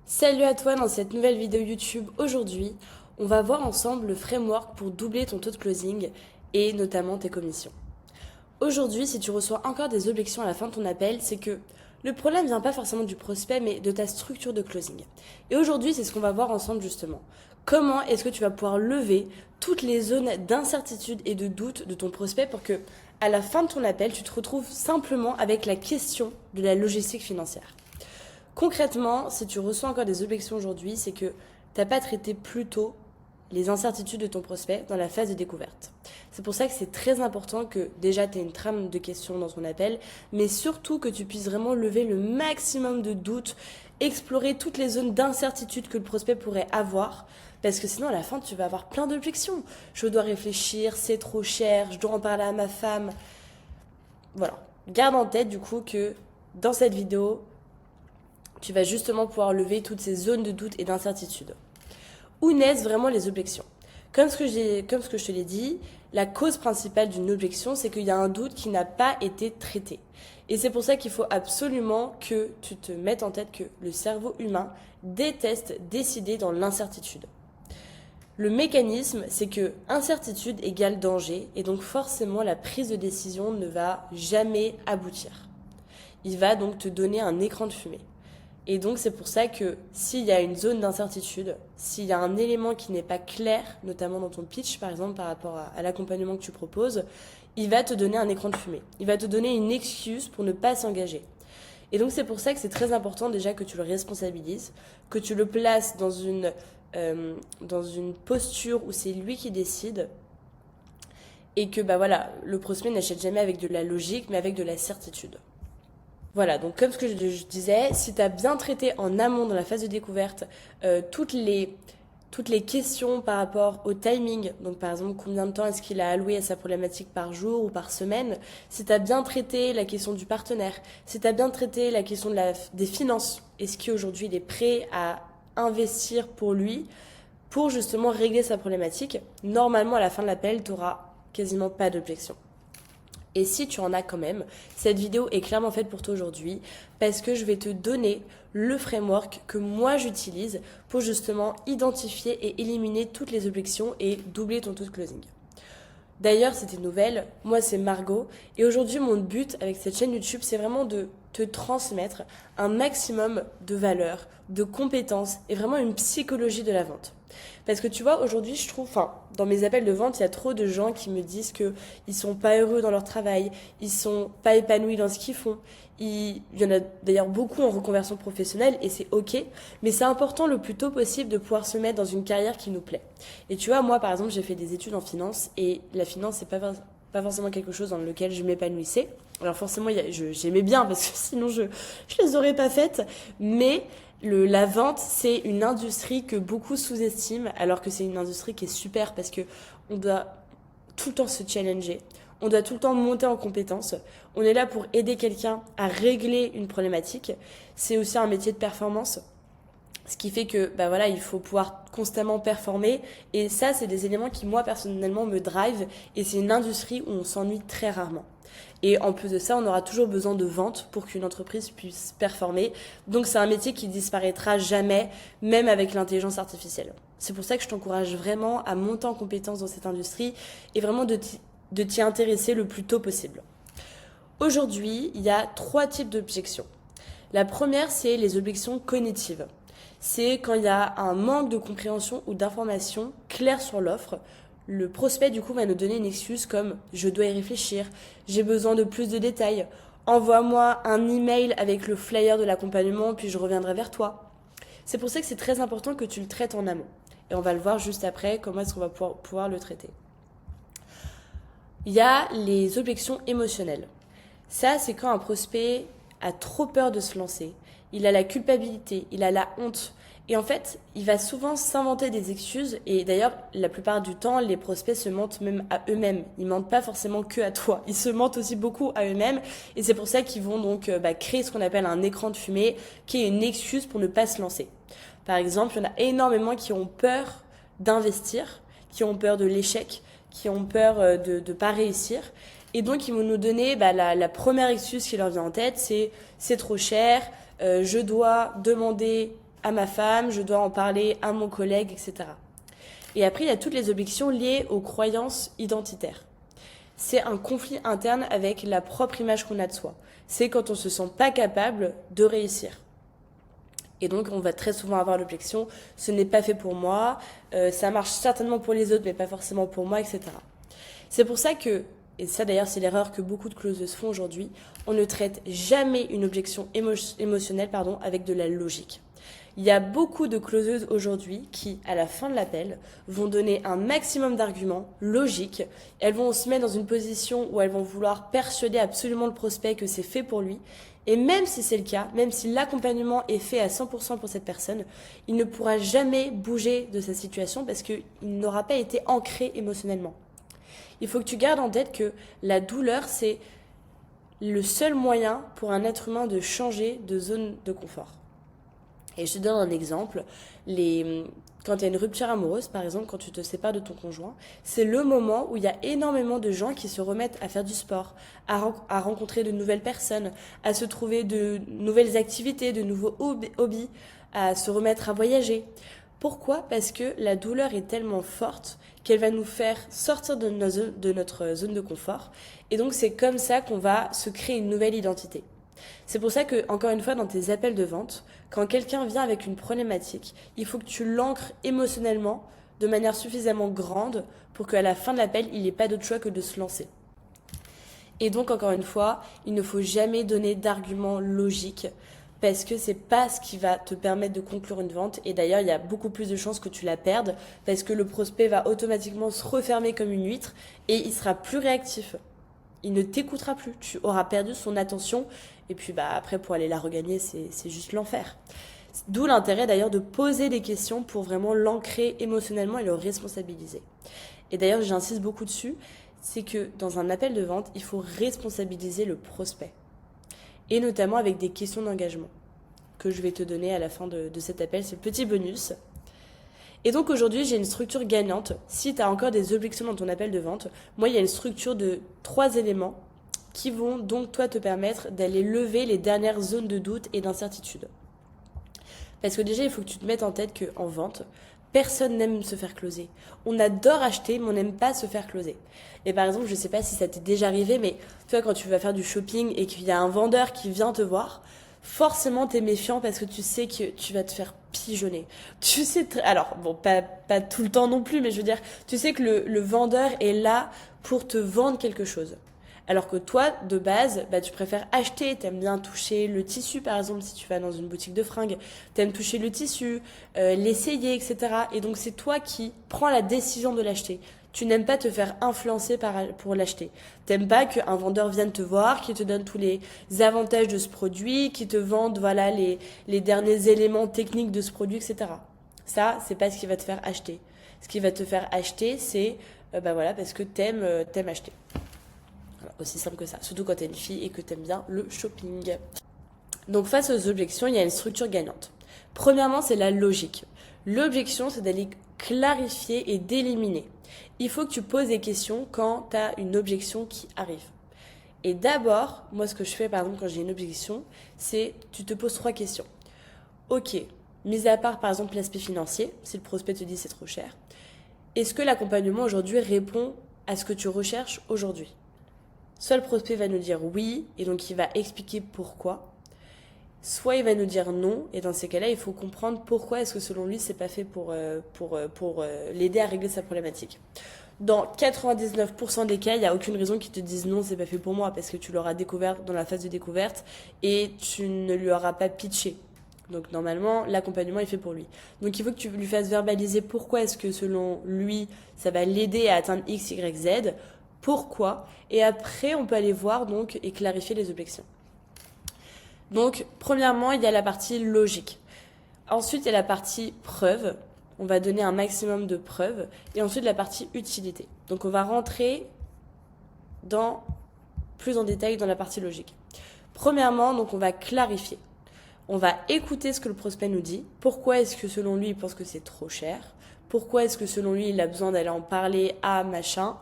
Salut à toi dans cette nouvelle vidéo YouTube. Aujourd'hui, on va voir ensemble le framework pour doubler ton taux de closing et notamment tes commissions. Aujourd'hui, si tu reçois encore des objections à la fin de ton appel, c'est que le problème vient pas forcément du prospect mais de ta structure de closing. Et aujourd'hui, c'est ce qu'on va voir ensemble justement. Comment est-ce que tu vas pouvoir lever toutes les zones d'incertitude et de doute de ton prospect pour que à la fin de ton appel, tu te retrouves simplement avec la question de la logistique financière. Concrètement, si tu reçois encore des objections aujourd'hui, c'est que tu n'as pas traité plus tôt les incertitudes de ton prospect dans la phase de découverte. C'est pour ça que c'est très important que déjà tu aies une trame de questions dans ton appel, mais surtout que tu puisses vraiment lever le maximum de doutes, explorer toutes les zones d'incertitude que le prospect pourrait avoir, parce que sinon à la fin tu vas avoir plein d'objections. Je dois réfléchir, c'est trop cher, je dois en parler à ma femme. Voilà. Garde en tête du coup que dans cette vidéo, tu vas justement pouvoir lever toutes ces zones de doute et d'incertitude. Où naissent vraiment les objections? Comme ce que je te l'ai dit, la cause principale d'une objection, c'est qu'il y a un doute qui n'a pas été traité. Et c'est pour ça qu'il faut absolument que tu te mettes en tête que le cerveau humain déteste décider dans l'incertitude. Le mécanisme, c'est que incertitude égale danger, et donc forcément la prise de décision ne va jamais aboutir. Il va donc te donner un écran de fumée. Et donc c'est pour ça que s'il y a une zone d'incertitude, s'il y a un élément qui n'est pas clair, notamment dans ton pitch par exemple par rapport à l'accompagnement que tu proposes, il va te donner un écran de fumée. Il va te donner une excuse pour ne pas s'engager. Et donc c'est pour ça que c'est très important déjà que tu le responsabilises, que tu le places dans une posture où c'est lui qui décide et que voilà, le prospect n'achète jamais avec de la logique mais avec de la certitude. Voilà, donc comme ce que je disais, si tu as bien traité en amont dans la phase de découverte toutes les questions par rapport au timing, donc par exemple combien de temps est-ce qu'il a alloué à sa problématique par jour ou par semaine, si tu as bien traité la question du partenaire, si tu as bien traité la question des finances, est-ce qu'aujourd'hui il est prêt à investir pour lui pour justement régler sa problématique, normalement à la fin de l'appel, tu n'auras quasiment pas d'objection. Et si tu en as quand même, cette vidéo est clairement faite pour toi aujourd'hui parce que je vais te donner le framework que moi j'utilise pour justement identifier et éliminer toutes les objections et doubler ton taux de closing. D'ailleurs, c'était une nouvelle, moi c'est Margot et aujourd'hui mon but avec cette chaîne YouTube c'est vraiment de te transmettre un maximum de valeur, de compétences et vraiment une psychologie de la vente. Parce que tu vois, aujourd'hui, je trouve, dans mes appels de vente, il y a trop de gens qui me disent qu'ils sont pas heureux dans leur travail, ils sont pas épanouis dans ce qu'ils font. Il y en a d'ailleurs beaucoup en reconversion professionnelle et c'est ok, mais c'est important le plus tôt possible de pouvoir se mettre dans une carrière qui nous plaît. Et tu vois, moi par exemple, j'ai fait des études en finance et la finance, c'est pas forcément quelque chose dans lequel je m'épanouissais. Alors forcément, j'aimais bien parce que sinon je les aurais pas faites, mais la vente, c'est une industrie que beaucoup sous-estiment, alors que c'est une industrie qui est super parce que on doit tout le temps se challenger, on doit tout le temps monter en compétences, on est là pour aider quelqu'un à régler une problématique. C'est aussi un métier de performance, ce qui fait que voilà, il faut pouvoir constamment performer et ça, c'est des éléments qui moi personnellement me drive et c'est une industrie où on s'ennuie très rarement. Et en plus de ça, on aura toujours besoin de vente pour qu'une entreprise puisse performer. Donc c'est un métier qui disparaîtra jamais, même avec l'intelligence artificielle. C'est pour ça que je t'encourage vraiment à monter en compétence dans cette industrie et vraiment de t'y intéresser le plus tôt possible. Aujourd'hui, il y a 3 types d'objections. La première, c'est les objections cognitives. C'est quand il y a un manque de compréhension ou d'information claire sur l'offre. Le prospect, du coup, va nous donner une excuse comme « je dois y réfléchir »,« j'ai besoin de plus de détails »,« envoie-moi un email avec le flyer de l'accompagnement, puis je reviendrai vers toi ». C'est pour ça que c'est très important que tu le traites en amont. Et on va le voir juste après, comment est-ce qu'on va pouvoir le traiter. Il y a les objections émotionnelles. Ça, c'est quand un prospect a trop peur de se lancer. Il a la culpabilité, il a la honte. Et en fait, il va souvent s'inventer des excuses. Et d'ailleurs, la plupart du temps, les prospects se mentent même à eux-mêmes. Ils mentent pas forcément que à toi. Ils se mentent aussi beaucoup à eux-mêmes. Et c'est pour ça qu'ils vont donc créer ce qu'on appelle un écran de fumée, qui est une excuse pour ne pas se lancer. Par exemple, il y en a énormément qui ont peur d'investir, qui ont peur de l'échec, qui ont peur de ne pas réussir. Et donc, ils vont nous donner la première excuse qui leur vient en tête, c'est trop cher, je dois demander à ma femme, je dois en parler à mon collègue, etc. Et après, il y a toutes les objections liées aux croyances identitaires. C'est un conflit interne avec la propre image qu'on a de soi. C'est quand on se sent pas capable de réussir. Et donc, on va très souvent avoir l'objection, ce n'est pas fait pour moi, ça marche certainement pour les autres, mais pas forcément pour moi, etc. C'est pour ça que, et ça d'ailleurs c'est l'erreur que beaucoup de closeuses font aujourd'hui, on ne traite jamais une objection émotionnelle avec de la logique. Il y a beaucoup de closeuses aujourd'hui qui, à la fin de l'appel, vont donner un maximum d'arguments logiques. Elles vont se mettre dans une position où elles vont vouloir persuader absolument le prospect que c'est fait pour lui. Et même si c'est le cas, même si l'accompagnement est fait à 100% pour cette personne, il ne pourra jamais bouger de sa situation parce qu'il n'aura pas été ancré émotionnellement. Il faut que tu gardes en tête que la douleur, c'est le seul moyen pour un être humain de changer de zone de confort. Et je te donne un exemple. Quand il y a une rupture amoureuse, par exemple, quand tu te sépares de ton conjoint, c'est le moment où il y a énormément de gens qui se remettent à faire du sport, à rencontrer de nouvelles personnes, à se trouver de nouvelles activités, de nouveaux hobbies, à se remettre à voyager. Pourquoi ? Parce que la douleur est tellement forte qu'elle va nous faire sortir de notre zone de confort. Et donc, c'est comme ça qu'on va se créer une nouvelle identité. C'est pour ça que, encore une fois, dans tes appels de vente, quand quelqu'un vient avec une problématique, il faut que tu l'ancres émotionnellement de manière suffisamment grande pour qu'à la fin de l'appel, il n'ait pas d'autre choix que de se lancer. Et donc, encore une fois, il ne faut jamais donner d'arguments logiques parce que c'est pas ce qui va te permettre de conclure une vente. Et d'ailleurs, il y a beaucoup plus de chances que tu la perdes parce que le prospect va automatiquement se refermer comme une huître et il sera plus réactif. Il ne t'écoutera plus, tu auras perdu son attention et puis après pour aller la regagner c'est juste l'enfer. D'où l'intérêt d'ailleurs de poser des questions pour vraiment l'ancrer émotionnellement et le responsabiliser. Et d'ailleurs j'insiste beaucoup dessus, c'est que dans un appel de vente, il faut responsabiliser le prospect. Et notamment avec des questions d'engagement que je vais te donner à la fin de cet appel, c'est le petit bonus. Et donc aujourd'hui, j'ai une structure gagnante. Si tu as encore des objections dans ton appel de vente, moi, il y a une structure de 3 éléments qui vont donc toi te permettre d'aller lever les dernières zones de doute et d'incertitude. Parce que déjà, il faut que tu te mettes en tête qu'en vente, personne n'aime se faire closer. On adore acheter, mais on n'aime pas se faire closer. Et par exemple, je ne sais pas si ça t'est déjà arrivé, mais tu vois, quand tu vas faire du shopping et qu'il y a un vendeur qui vient te voir, forcément t'es méfiant parce que tu sais que tu vas te faire pigeonner. Tu sais, alors bon, pas tout le temps non plus, mais je veux dire, tu sais que le vendeur est là pour te vendre quelque chose. Alors que toi, de base, tu préfères acheter, t'aimes bien toucher le tissu, par exemple, si tu vas dans une boutique de fringues, t'aimes toucher le tissu, l'essayer, etc. Et donc c'est toi qui prends la décision de l'acheter. Tu n'aimes pas te faire influencer pour l'acheter. T'aimes pas qu'un vendeur vienne te voir, qui te donne tous les avantages de ce produit, qui te vende les derniers éléments techniques de ce produit, etc. Ça, c'est pas ce qui va te faire acheter. Ce qui va te faire acheter, c'est parce que t'aimes acheter. Voilà, aussi simple que ça. Surtout quand t'es une fille et que t'aimes bien le shopping. Donc face aux objections, il y a une structure gagnante. Premièrement, c'est la logique. L'objection, c'est d'aller clarifier et d'éliminer. Il faut que tu poses des questions quand tu as une objection qui arrive. Et d'abord, moi ce que je fais par exemple quand j'ai une objection, c'est tu te poses 3 questions. Ok, mis à part par exemple l'aspect financier, si le prospect te dit c'est trop cher, est-ce que l'accompagnement aujourd'hui répond à ce que tu recherches aujourd'hui ? Soit le prospect va nous dire oui, et donc il va expliquer pourquoi. Soit il va nous dire non, et dans ces cas-là, il faut comprendre pourquoi est-ce que selon lui, c'est pas fait pour l'aider à régler sa problématique. Dans 99% des cas, il n'y a aucune raison qu'ils te disent non, c'est pas fait pour moi, parce que tu l'auras découvert dans la phase de découverte et tu ne lui auras pas pitché. Donc normalement, l'accompagnement est fait pour lui. Donc il faut que tu lui fasses verbaliser pourquoi est-ce que selon lui, ça va l'aider à atteindre X, Y, Z, pourquoi, et après on peut aller voir donc et clarifier les objections. Donc, premièrement, il y a la partie logique. Ensuite, il y a la partie preuve. On va donner un maximum de preuves. Et ensuite, la partie utilité. Donc, on va rentrer plus en détail dans la partie logique. Premièrement, donc, on va clarifier. On va écouter ce que le prospect nous dit. Pourquoi est-ce que selon lui, il pense que c'est trop cher ? Pourquoi est-ce que selon lui, il a besoin d'aller en parler à machin ?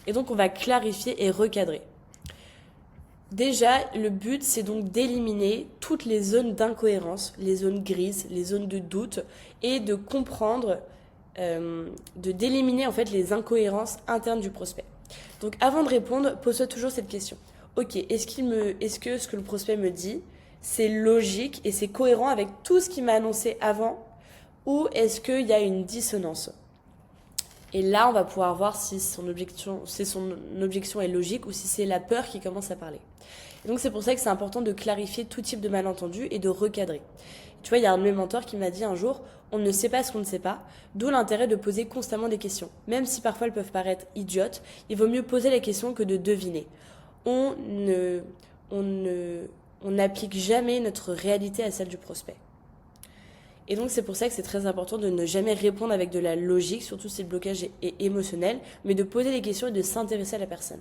Et donc, on va clarifier et recadrer. Déjà, le but, c'est donc d'éliminer toutes les zones d'incohérence, les zones grises, les zones de doute, et de comprendre, d'éliminer en fait les incohérences internes du prospect. Donc avant de répondre, pose-toi toujours cette question. Ok, est-ce que ce que le prospect me dit, c'est logique et c'est cohérent avec tout ce qu'il m'a annoncé avant, ou est-ce qu'il y a une dissonance? Et là, on va pouvoir voir si son objection est logique ou si c'est la peur qui commence à parler. Et donc c'est pour ça que c'est important de clarifier tout type de malentendu et de recadrer. Tu vois, il y a un de mes mentors qui m'a dit un jour, on ne sait pas ce qu'on ne sait pas, d'où l'intérêt de poser constamment des questions. Même si parfois elles peuvent paraître idiotes, il vaut mieux poser les questions que de deviner. On ne, on ne, on n'applique jamais notre réalité à celle du prospect. Et donc c'est pour ça que c'est très important de ne jamais répondre avec de la logique, surtout si le blocage est émotionnel, mais de poser des questions et de s'intéresser à la personne.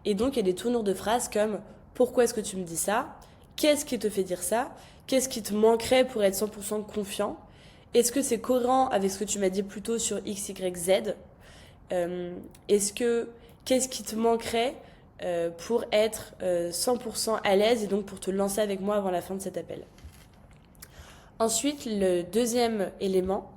Et donc il y a des tournures de phrases comme pourquoi est-ce que tu me dis ça? Qu'est-ce qui te fait dire ça? Qu'est-ce qui te manquerait pour être 100% confiant? Est-ce que c'est cohérent avec ce que tu m'as dit plus tôt sur X, Y, Z? Qu'est-ce qui te manquerait pour être 100% à l'aise et donc pour te lancer avec moi avant la fin de cet appel? Ensuite, le deuxième élément,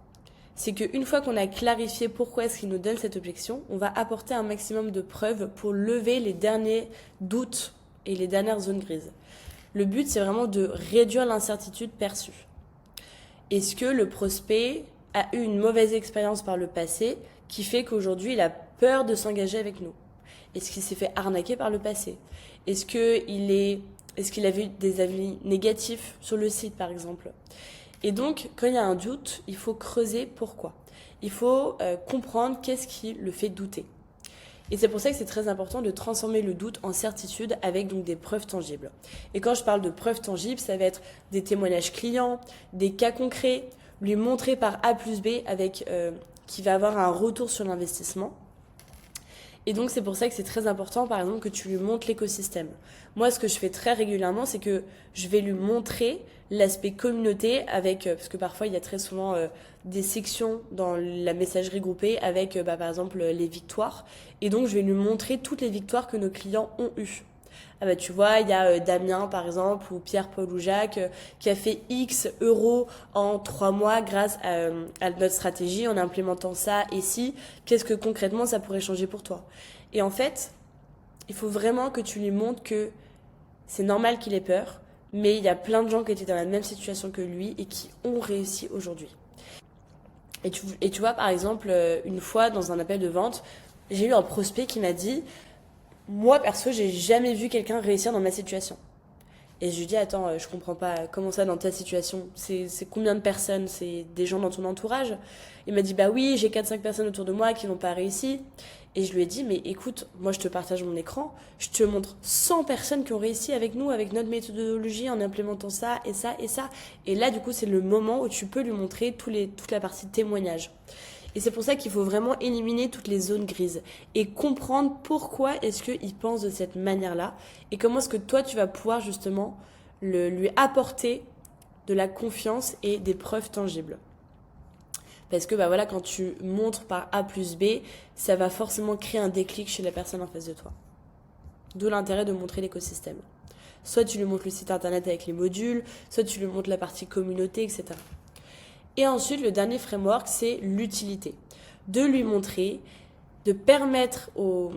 c'est qu'une fois qu'on a clarifié pourquoi est-ce qu'il nous donne cette objection, on va apporter un maximum de preuves pour lever les derniers doutes et les dernières zones grises. Le but, c'est vraiment de réduire l'incertitude perçue. Est-ce que le prospect a eu une mauvaise expérience par le passé qui fait qu'aujourd'hui, il a peur de s'engager avec nous? Est-ce qu'il s'est fait arnaquer par le passé? Est-ce qu'il a vu des avis négatifs sur le site, par exemple? Et donc, quand il y a un doute, il faut creuser pourquoi. Il faut comprendre qu'est-ce qui le fait douter. Et c'est pour ça que c'est très important de transformer le doute en certitude avec donc des preuves tangibles. Et quand je parle de preuves tangibles, ça va être des témoignages clients, des cas concrets, lui montrer par A plus B qui va avoir un retour sur l'investissement. Et donc c'est pour ça que c'est très important, par exemple, que tu lui montres l'écosystème. Moi, ce que je fais très régulièrement, c'est que je vais lui montrer l'aspect communauté parce que parfois il y a très souvent des sections dans la messagerie groupée avec par exemple les victoires. Et donc je vais lui montrer toutes les victoires que nos clients ont eues. Ah bah tu vois, il y a Damien par exemple, ou Pierre, Paul ou Jacques, qui a fait X euros en 3 mois grâce à notre stratégie en implémentant ça et si, qu'est-ce que concrètement ça pourrait changer pour toi? Et en fait, il faut vraiment que tu lui montres que c'est normal qu'il ait peur, mais il y a plein de gens qui étaient dans la même situation que lui et qui ont réussi aujourd'hui. Et tu vois, par exemple, une fois dans un appel de vente, j'ai eu un prospect qui m'a dit moi, perso, j'ai jamais vu quelqu'un réussir dans ma situation. Et je lui dis, attends, je comprends pas, comment ça dans ta situation? C'est combien de personnes? C'est des gens dans ton entourage? Il m'a dit, bah oui, j'ai 4-5 personnes autour de moi qui n'ont pas réussi. Et je lui ai dit, mais écoute, moi je te partage mon écran, je te montre 100 personnes qui ont réussi avec nous, avec notre méthodologie, en implémentant ça et ça et ça. Et là, du coup, c'est le moment où tu peux lui montrer toute la partie témoignage. Et c'est pour ça qu'il faut vraiment éliminer toutes les zones grises et comprendre pourquoi est-ce qu'il pense de cette manière-là et comment est-ce que toi tu vas pouvoir justement lui apporter de la confiance et des preuves tangibles. Parce que bah voilà, quand tu montres par A plus B, ça va forcément créer un déclic chez la personne en face de toi. D'où l'intérêt de montrer l'écosystème. Soit tu lui montres le site internet avec les modules, soit tu lui montres la partie communauté, etc. Et ensuite, le dernier framework, c'est l'utilité. De lui montrer, de permettre au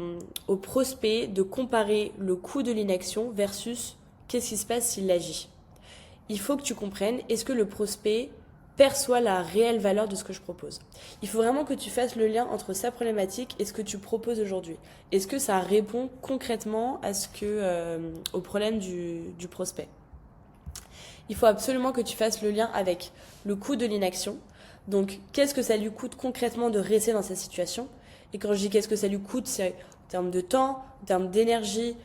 prospect de comparer le coût de l'inaction versus qu'est-ce qui se passe s'il agit. Il faut que tu comprennes, est-ce que le prospect perçoit la réelle valeur de ce que je propose? Il faut vraiment que tu fasses le lien entre sa problématique et ce que tu proposes aujourd'hui. Est-ce que ça répond concrètement au problème du prospect? Il faut absolument que tu fasses le lien avec le coût de l'inaction. Donc, qu'est-ce que ça lui coûte concrètement de rester dans cette situation? Et quand je dis qu'est-ce que ça lui coûte, c'est en termes de temps, en termes d'énergie,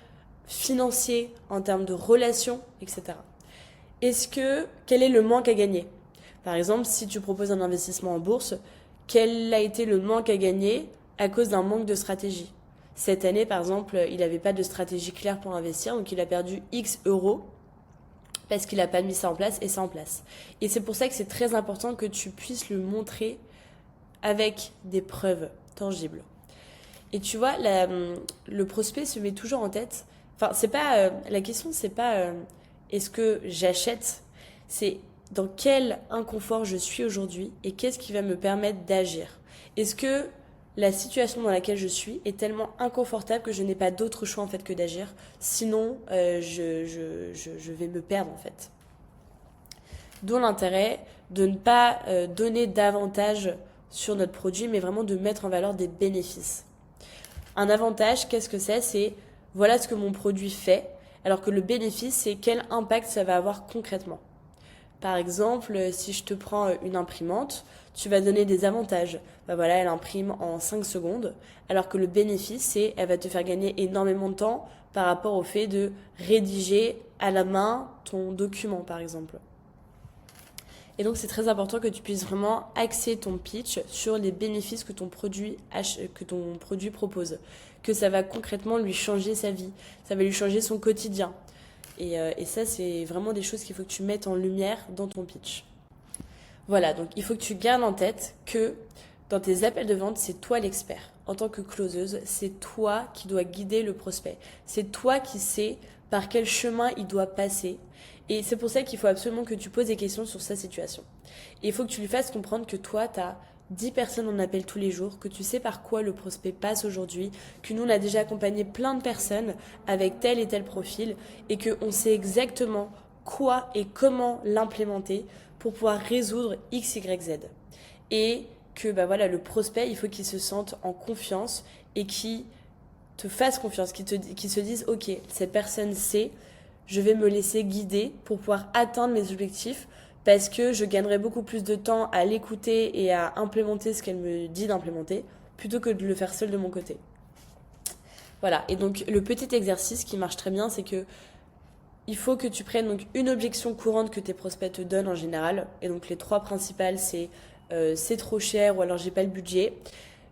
financier, en termes de relations, etc. Quel est le manque à gagner? Par exemple, si tu proposes un investissement en bourse, quel a été le manque à gagner à cause d'un manque de stratégie? Cette année, par exemple, il n'avait pas de stratégie claire pour investir, donc il a perdu X euros parce qu'il n'a pas mis ça en place et ça en place. Et c'est pour ça que c'est très important que tu puisses le montrer avec des preuves tangibles. Et tu vois, le prospect se met toujours en tête Enfin, c'est pas la question, c'est pas est-ce que j'achète, c'est dans quel inconfort je suis aujourd'hui et qu'est-ce qui va me permettre d'agir. Est-ce que la situation dans laquelle je suis est tellement inconfortable que je n'ai pas d'autre choix en fait que d'agir, sinon je vais me perdre en fait. D'où l'intérêt de ne pas donner davantage sur notre produit, mais vraiment de mettre en valeur des bénéfices. Un avantage, qu'est-ce que c'est? C'est voilà ce que mon produit fait, alors que le bénéfice, c'est quel impact ça va avoir concrètement. Par exemple, si je te prends une imprimante, tu vas donner des avantages. Bah voilà, elle imprime en 5 secondes, alors que le bénéfice, c'est elle va te faire gagner énormément de temps par rapport au fait de rédiger à la main ton document, par exemple. Et donc, c'est très important que tu puisses vraiment axer ton pitch sur les bénéfices que ton produit propose. Que ça va concrètement lui changer sa vie. Ça va lui changer son quotidien. Et ça, c'est vraiment des choses qu'il faut que tu mettes en lumière dans ton pitch. Voilà, donc il faut que tu gardes en tête que dans tes appels de vente, c'est toi l'expert. En tant que closeuse, c'est toi qui dois guider le prospect. C'est toi qui sais par quel chemin il doit passer. Et c'est pour ça qu'il faut absolument que tu poses des questions sur sa situation. Et il faut que tu lui fasses comprendre que toi, tu as 10 personnes en appel tous les jours, que tu sais par quoi le prospect passe aujourd'hui, que nous, on a déjà accompagné plein de personnes avec tel et tel profil et qu'on sait exactement quoi et comment l'implémenter pour pouvoir résoudre X, Y, Z. Et que bah voilà, le prospect, il faut qu'il se sente en confiance et qu'il te fasse confiance, qu'il se dise ok, cette personne sait, je vais me laisser guider pour pouvoir atteindre mes objectifs parce que je gagnerai beaucoup plus de temps à l'écouter et à implémenter ce qu'elle me dit d'implémenter plutôt que de le faire seul de mon côté. Voilà, et donc le petit exercice qui marche très bien, c'est que il faut que tu prennes donc une objection courante que tes prospects te donnent en général. Et donc les 3 principales, c'est trop cher ou alors j'ai pas le budget.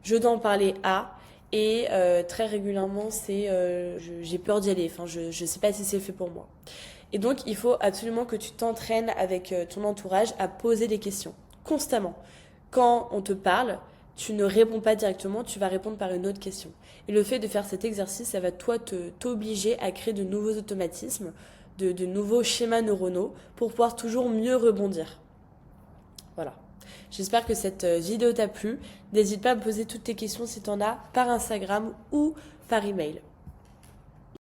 Je dois en parler à. Et très régulièrement, c'est j'ai peur d'y aller. Enfin, je sais pas si c'est fait pour moi. Et donc, il faut absolument que tu t'entraînes avec ton entourage à poser des questions constamment. Quand on te parle, tu ne réponds pas directement, tu vas répondre par une autre question. Et le fait de faire cet exercice, ça va t'obliger à créer de nouveaux automatismes, de nouveaux schémas neuronaux pour pouvoir toujours mieux rebondir. Voilà. J'espère que cette vidéo t'a plu. N'hésite pas à me poser toutes tes questions si tu en as par Instagram ou par email.